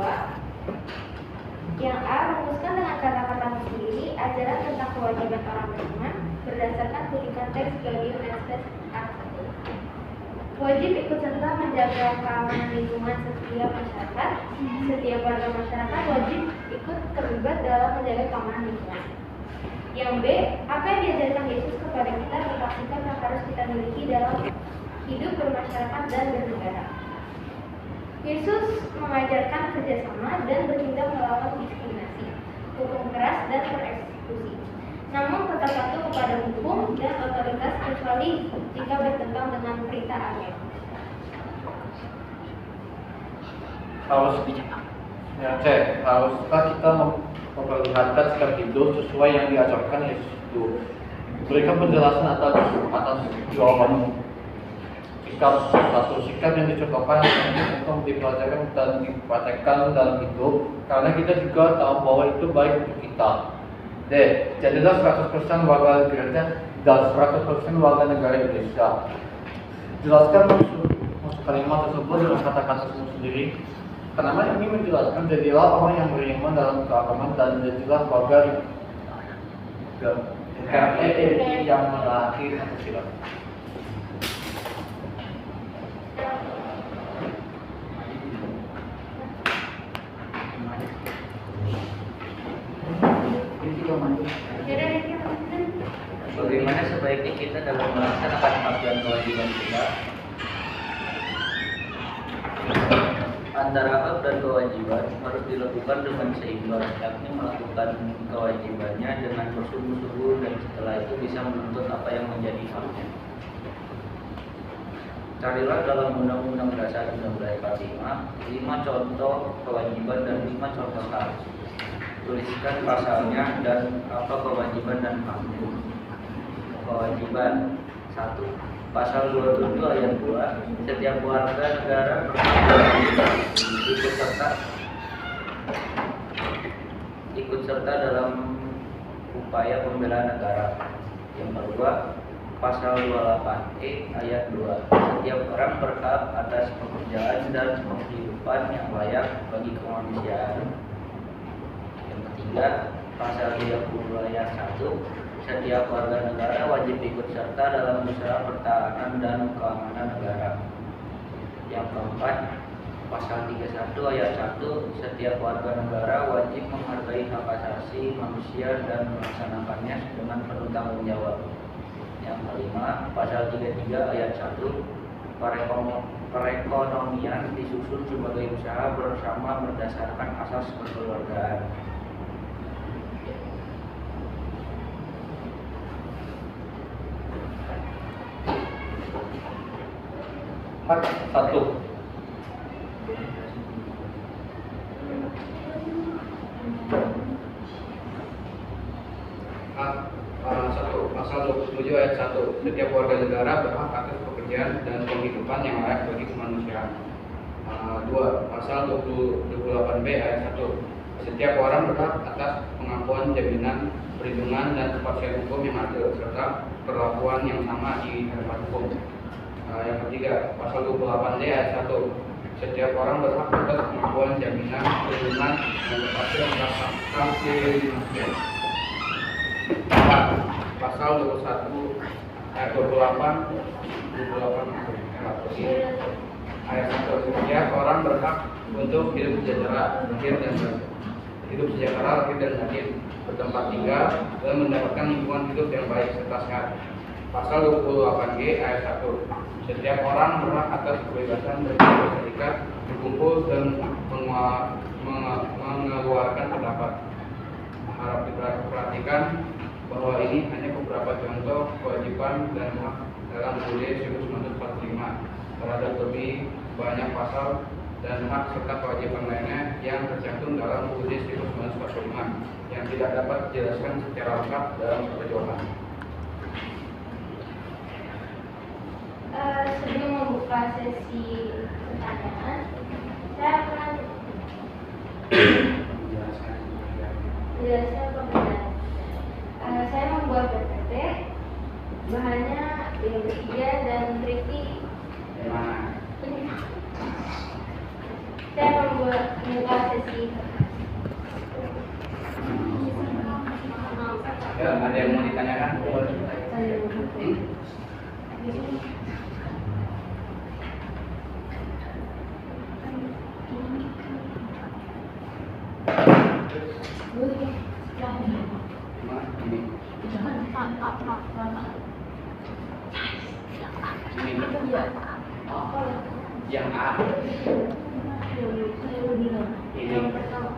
kedua, yang A merumuskan dengan kata-kata sendiri ajaran tentang kewajiban orang beriman berdasarkan kutipan teks Gaudium et Spes A1. Wajib ikut serta menjaga keamanan lingkungan setiap masyarakat. Setiap warga masyarakat wajib ikut terlibat dalam menjaga keamanan lingkungan. Yang B, apa yang diajarkan Yesus kepada kita tentang sikap yang harus kita miliki dalam hidup bermasyarakat dan bernegara. Yesus mengajarkan kerjasama dan bertindak melawan diskriminasi, hukum keras dan pereksekusi. Namun tetap patuh kepada hukum dan otoritas kecuali jika bertentangan dengan perintah agama. Haruskah kita memperlihatkan sikap hidup sesuai yang diajarkan Yesus itu? Berikan penjelasan atas jawaban sikap yang dicontohkan untuk dipelajari dan dipraktekkan dalam hidup, karena kita juga tahu bahwa itu baik untuk kita. D. Jadilah 100% warga gereja dan 100% warga negara Indonesia. Jelaskan maksud kalimat tersebut dengan kata-kata sendiri. Karena ini menjelaskan jadilah orang yang beriman dalam keagamaan dan jadilah warga NKRI yang menaati Pancasila. Bagaimana sebaiknya kita dalam melaksanakan hak dan kewajiban kita? Antara hak dan kewajiban harus dilakukan dengan seimbang, yakni melakukan kewajibannya dengan bersungguh-sungguh dan setelah itu bisa menuntut apa yang menjadi haknya. Carilah dalam Undang-Undang Dasar 1945 5 contoh kewajiban dan 5 contoh hak. Tuliskan pasalnya dan apa kewajiban dan haknya. Kewajiban 1. Pasal 27 ayat 2, setiap warga negara ikut serta dalam upaya pembelaan negara. Yang kedua, pasal 28E ayat 2, setiap orang berhak atas pekerjaan dan penghidupan yang layak bagi kemanusiaan. Yang ketiga, pasal 30 ayat 1, setiap warga negara wajib ikut serta dalam usaha pertahanan dan keamanan negara. Yang keempat, pasal 31 ayat 1, setiap warga negara wajib menghargai hak asasi manusia dan melaksanakannya dengan penuh tanggung jawab. Yang kelima, pasal 33 ayat 1, perekonomian disusun sebagai usaha bersama berdasarkan asas kekeluargaan. Hak 1. Pasal 27 ayat 1, setiap warga negara berhak atas pekerjaan dan penghidupan yang layak bagi kemanusiaan. 2. Pasal 28B ayat 1, setiap orang berhak atas pengakuan, jaminan, perlindungan dan kepastian hukum yang adil serta perlakuan yang sama di hadapan hukum. Yang ketiga, pasal 28D ayat 1, setiap orang berhak atas pengakuan, jaminan, perlindungan dan kepastian sanksi manusia. 4. Pasal 21 ayat 28 ayat 1, setiap orang berhak untuk hidup sejahtera lahir dan batin, bertempat tinggal dan mendapatkan lingkungan hidup yang baik serta sehat. Pasal 28G ayat 1, setiap orang berhak atas kebebasan berserikat, berkumpul dan mengeluarkan pendapat. Harap diperhatikan bahwa ini hanya beberapa contoh kewajiban dan hak dalam UUD 1945 terhadap lebih banyak pasal dan hak serta kewajiban lainnya yang tercantum dalam UUD 1945 yang tidak dapat dijelaskan secara lengkap dalam satu jawaban. Sebelum membuka sesi pertanyaan, saya akan menjelaskan perbedaan. Saya membuat PPT, bahannya biologi dan triki. Saya membuka sesi. Ya, ada yang mau ditanyakan? Ini. Yang A. Ini. Yang pertama.